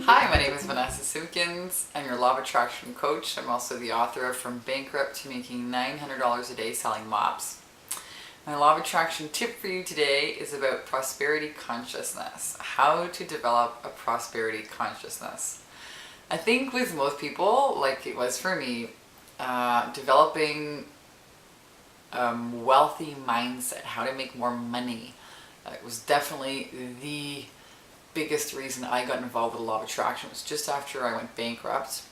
Hi, my name is Vanessa Simpkins. I'm your Law of Attraction coach. I'm also the author of From Bankrupt to Making $900 a Day Selling Mops. My Law of Attraction tip for you today is about prosperity consciousness. How to develop a prosperity consciousness. I think with most people, like it was for me, developing a wealthy mindset, how to make more money, it was definitely the biggest reason I got involved with the Law of Attraction. Was just after I went bankrupt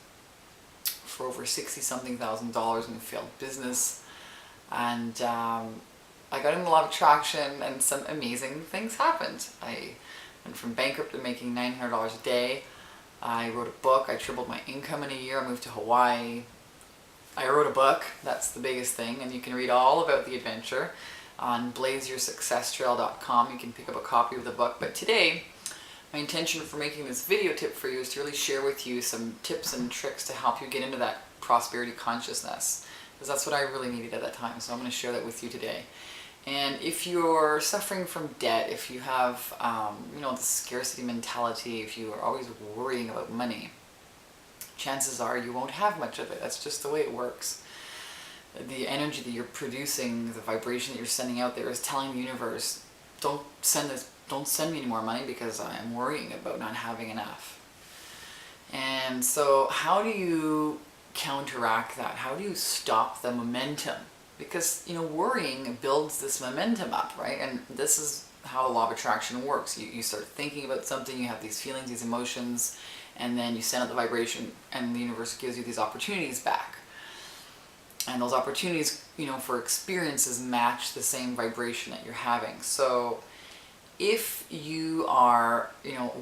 for over $60-something thousand in a failed business, and I got into the Law of Attraction and some amazing things happened. I went from bankrupt to making $900 a day. I wrote a book. I tripled my income in a year. I moved to Hawaii. I wrote a book. That's the biggest thing, and you can read all about the adventure on blazeyoursuccesstrail.com. You can pick up a copy of the book. But today, my intention for making this video tip for you is to really share with you some tips and tricks to help you get into that prosperity consciousness, because that's what I really needed at that time. So I'm going to share that with you today. And if you're suffering from debt, if you have the scarcity mentality, if you are always worrying about money, chances are you won't have much of it. That's just the way it works. The energy that you're producing, the vibration that you're sending out there is telling the universe, don't send me any more money because I'm worrying about not having enough. And so how do you counteract that? How do you stop the momentum? Because, worrying builds this momentum up, right? And this is how the Law of Attraction works. You start thinking about something, you have these feelings, these emotions, and then you send out the vibration, and the universe gives you these opportunities back. And those opportunities, for experiences match the same vibration that you're having. So if you are,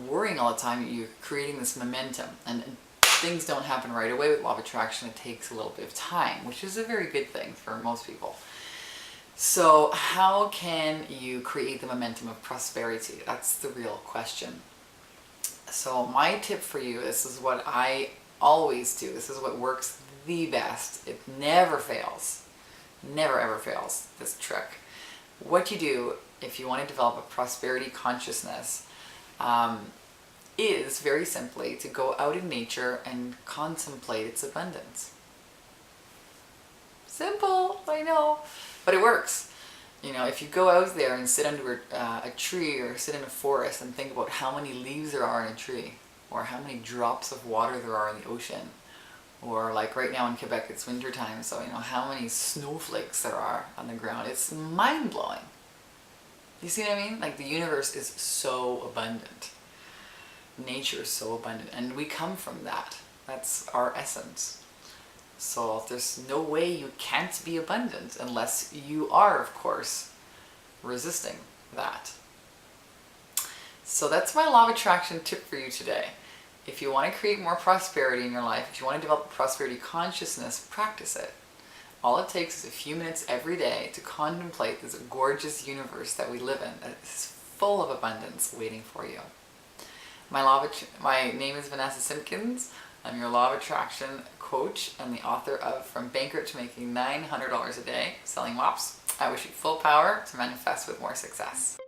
worrying all the time, you're creating this momentum, and things don't happen right away with Law of Attraction. It takes a little bit of time, which is a very good thing for most people. So how can you create the momentum of prosperity? That's the real question. So my tip for you, this is what I always do. This is what works the best. It never fails. Never ever fails, this trick. What you do if you want to develop a prosperity consciousness is very simply to go out in nature and contemplate its abundance. Simple, I know, but it works. If you go out there and sit under a tree or sit in a forest and think about how many leaves there are in a tree, or how many drops of water there are in the ocean, or like right now in Quebec it's winter time, so how many snowflakes there are on the ground. It's mind-blowing. You see what I mean? Like, the universe is so abundant. Nature is so abundant, and we come from that. That's our essence. So there's no way you can't be abundant unless you are, of course, resisting that. So that's my Law of Attraction tip for you today. If you want to create more prosperity in your life, if you want to develop a prosperity consciousness, practice it. All it takes is a few minutes every day to contemplate this gorgeous universe that we live in, that is full of abundance waiting for you. My name is Vanessa Simpkins. I'm your Law of Attraction coach and the author of From Bankrupt to Making $900 a Day Selling Mops. I wish you full power to manifest with more success.